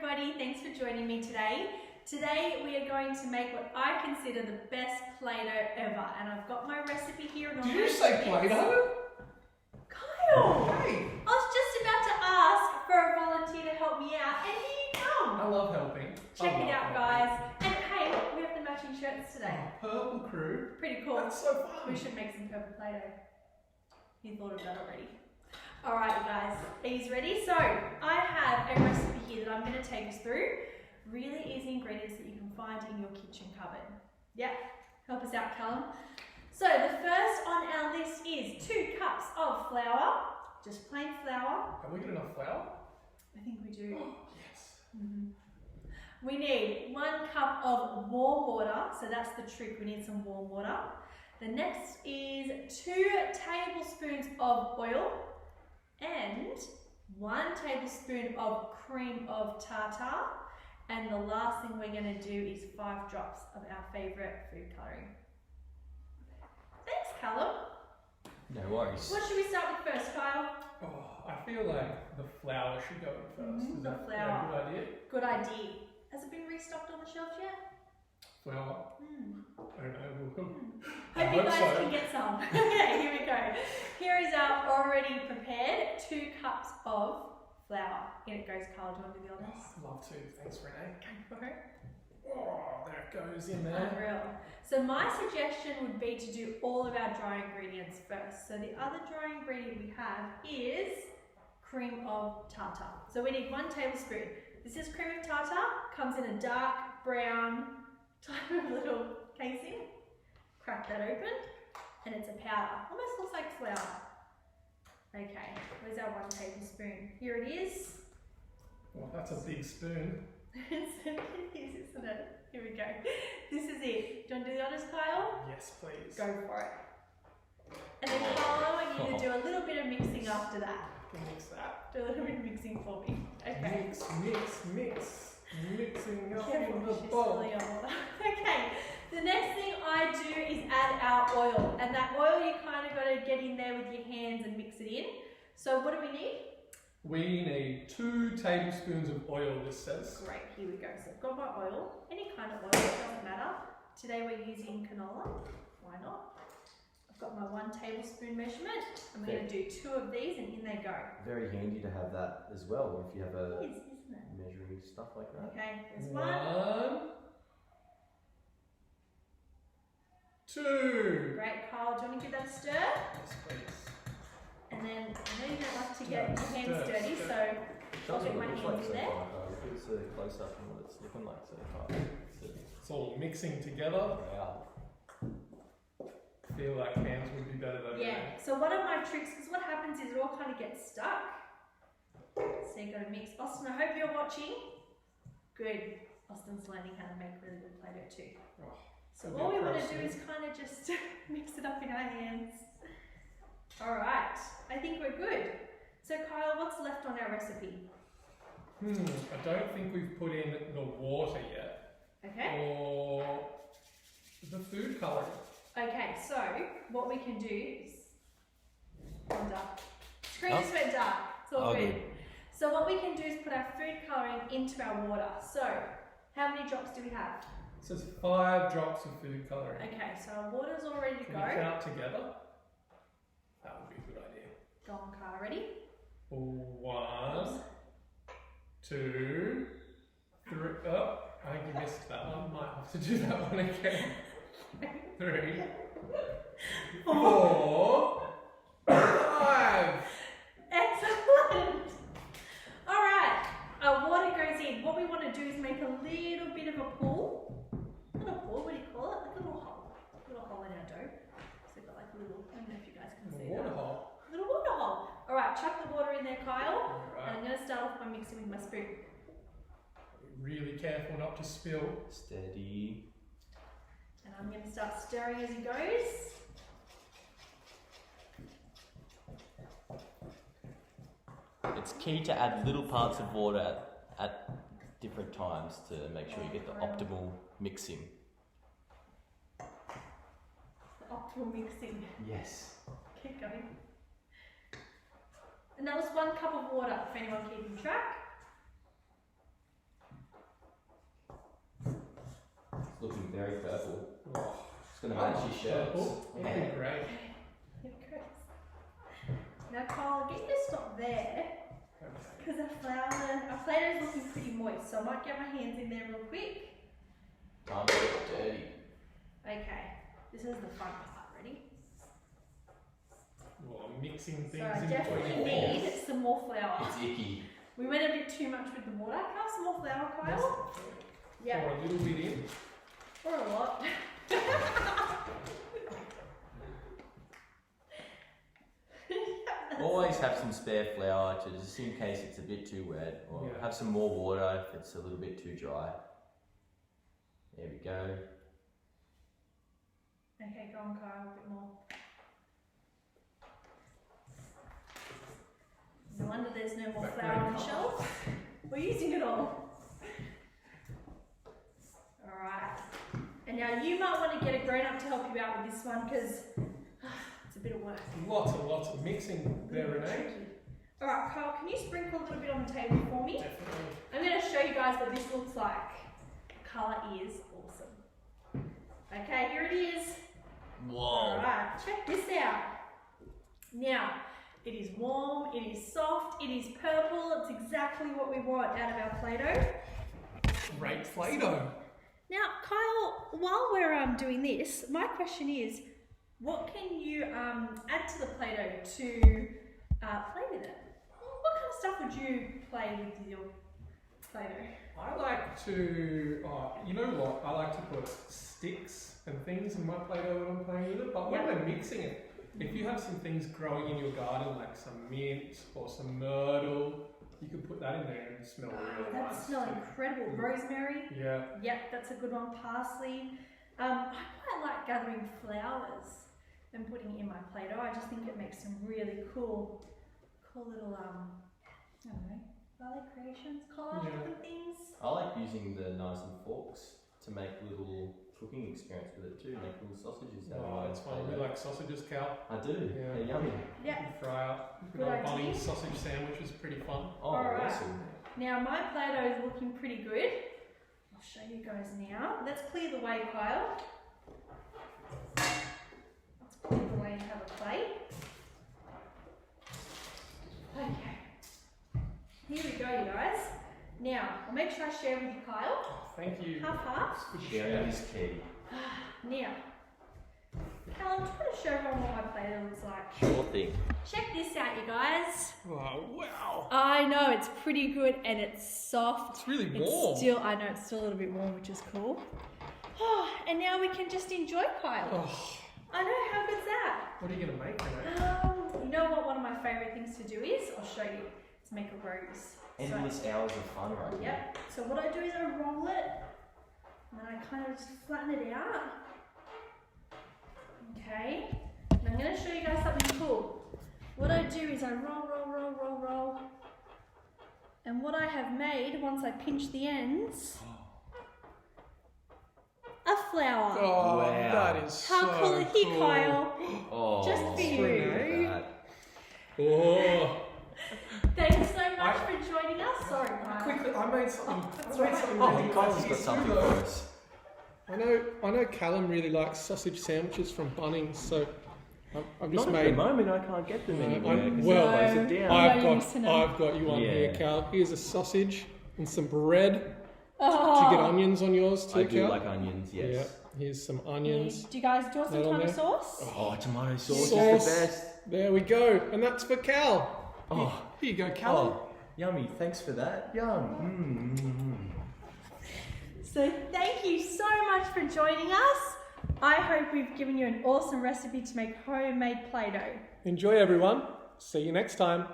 everybody, thanks for joining me today. Today we are going to make what I consider the best Play-Doh ever, and I've got my recipe here. Did you say Play-Doh? Kyle! Hey! I was just about to ask for a volunteer to help me out, and here you come! I love helping. Check it out, guys. And hey, we have the matching shirts today. Purple crew. Pretty cool. That's so fun. We should make some purple Play-Doh. You thought of that already. Alright guys, are you ready? So, I have a recipe here that I'm going to take us through. Really easy ingredients that you can find in your kitchen cupboard. Yeah, help us out, Callum. So, the first on our list is 2 cups of flour. Just plain flour. Have we got enough flour? I think we do. Oh, yes. We need 1 cup of warm water. So, that's the trick. We need some warm water. The next is 2 tablespoons of oil. And 1 tablespoon of cream of tartar, and the last thing we're going to do is 5 drops of our favourite food colouring. Thanks, Callum. No worries. What should we start with first, Kyle? Oh, I feel like the flour should go in first. Is that flour. a good idea? Good idea. Has it been restocked on the shelf yet? Flour. I don't know. Hope you guys can get some. Okay, here we go. Here is our already prepared 2 cups of flour. In it goes, Carl. Do you want to do the honors? I'd love to. Thanks, Renee. Go for it. Oh, there it goes in there. Unreal. So my suggestion would be to do all of our dry ingredients first. So the other dry ingredient we have is cream of tartar. So we need 1 tablespoon. This is cream of tartar. Comes in a dark brown type of little casing. Crack that open, and it's a powder. Almost looks like flour. Okay, where's our 1 tablespoon? Here it is. Well, that's a big spoon. It is, isn't it? Here we go. This is it. Do you want to do the honors, Kyle? Yes, please. Go for it. And then Kyle, I want you to do a little bit of mixing after that. Mix that. Do a little bit of mixing for me. Okay. Mix, mix, mix. Mixing up Careful, in the she's bowl. spilling our water. Okay. The next thing I do is add our oil, and that oil you kind of got to get in there with your hands and mix it in. So what do we need? We need 2 tablespoons of oil, this says. Great, here we go. So I've got my oil, any kind of oil, it doesn't matter. Today we're using canola, why not? I've got my 1 tablespoon measurement. I'm going to do 2 of these and in they go. Very handy to have that as well if you have a It is, isn't it? measuring stuff like that. Okay, there's 1. 1, 2. Great, Kyle, do you want to give that a stir? Yes, please. And then I know you don't like to get your hands dirty, so I'll get my hands in there. It's a close up on what it's looking like so far. It's all mixing together. Wow. I feel like hands would be better than Yeah, so one of my tricks, because what happens is it all kind of gets stuck. So you've got to mix. Austin, I hope you're watching. Good. Austin's learning how to make really good Play-Doh too. Oh, So all we want to do is kind of just mix it up in our hands. Alright, I think we're good. So Kyle, what's left on our recipe? I don't think we've put in the water yet. Okay. Or the food colouring. Okay, so what we can do is gone dark. Screen just went dark. It's all good. So what we can do is put our food colouring into our water. So how many drops do we have? It says 5 drops of food colouring. Okay, so our water's all ready to Can go. we count together? That would be a good idea. Go on, Kyle, ready? 1, 2, 3. Oh, I think you missed that one. Might have to do that one again. 3, 4, 5. Excellent! Alright, our water goes in. What we want to do is make a little bit of a pool. Not a pool, what do you call it? Like a little hole. A little hole in our dough. So we've got like a little, I don't know if you guys can see that. Water hole. Little water hole. Alright, chuck the water in there, Kyle. Alright. And I'm going to start off by mixing with my spoon. Really careful not to spill. Steady. And I'm going to start stirring as he goes. It's key to add little parts of water at different times to make sure you get the optimal mixing. The optimal mixing. Yes. Keep going. And that was 1 cup of water, for anyone keeping track. looking very purple. Oh, It's going to match your shirts. looking great. Here it goes. Now Kyle, get you to stop there because our Play-Doh is looking pretty moist, so I might get my hands in there real quick. Time to get dirty. Okay, this is the front part. Ready? Well, I'm mixing things So in I between definitely your need fingers. some more flour. It's icky. We went a bit too much with the water. Can I have some more flour, Kyle? Yeah, Pour a little bit in. or a lot. Always have some spare flour to just in case it's a bit too wet, or Yeah. have some more water if it's a little bit too dry. There we go. Okay, go on, Kyle, a bit more. No wonder there's no more flour on the shelves. We're using it all. Alright. And now you might want to get a grown up to help you out with this one because it's a bit of work. Lots of mixing there, Renae. Alright, Kyle, can you sprinkle a little bit on the table for me? Definitely. I'm going to show you guys what this looks like. Colour is awesome. Okay, here it is. Whoa. Alright, check this out. Now, it is warm, it is soft, it is purple. It's exactly what we want out of our Play-Doh. Great Play-Doh. Now, Kyle, while we're doing this, my question is, what can you add to the Play-Doh to play with it? What kind of stuff would you play with your Play-Doh? I like to, you know what? I like to put sticks and things in my Play-Doh when I'm playing with it. But when we're mixing it, if you have some things growing in your garden, like some mint or some myrtle, you can put that in there and smell really nice. That smells incredible. Rosemary. Yeah. Yep, that's a good one. Parsley. I quite like gathering flowers and putting it in my Play-Doh. I just think it makes some really cool little, I don't know, valley creations, collage looking things. I like using the knives and forks to make little cooking experience with it too. Make little sausages out of Oh, it. it's fun. We like sausages, Cal. I do. Yeah. They're yummy. Yep. Fry up. Good idea. Bunny sausage sandwich is pretty fun. Oh, Alright. awesome. Now my Play-Doh is looking pretty good. I'll show you guys now. Let's clear the way, Kyle. Let's clear the way and have a play. Okay. Here we go, you guys. Now, I'll make sure I share with you, Kyle. Thank you. Half. Sharing is key. Now, Kyle, I'm trying to show everyone what my Play-Doh looks like. Sure thing. Check this out, you guys. Oh, wow. I know, it's pretty good and it's soft. It's really warm. I know it's still a little bit warm, which is cool. Oh, and now we can just enjoy, Kyle. Oh, I know, how good's that? what are you going to make, Renae? You know what one of my favourite things to do is? I'll show you. To make a rose. Endless hours of fun right here. Yep. So what I do is I roll it, and then I kind of just flatten it out. Okay. And I'm going to show you guys something cool. What I do is I roll. And what I have made, once I pinch the ends, a flower. Oh, Wow. that is How so cool is he, cool. Kyle? Oh, Just for you. look at that. Oh. Thanks so much for joining us. Sorry, Kyle. Quickly, I made something. That's I made right. something Oh, really Kyle's nice. got something for us. I know Callum really likes sausage sandwiches from Bunnings, so I've just Not made. at the moment, I can't get them anymore. I'm- 'cause well, they close it down. I've got you one Yeah. here, Cal. Here's a sausage and some bread. Do Oh. you get onions on yours too, I Cal? do like onions, yes. Yeah. Here's some onions. Do you guys do you want some That on tomato there? sauce? Oh, tomato sauce is Sauce. the best. There we go, and that's for Cal. Oh, Here you go, Callum. oh, yummy. Thanks for that. Yum. So thank you so much for joining us. I hope we've given you an awesome recipe to make homemade Play-Doh. Enjoy, everyone. See you next time.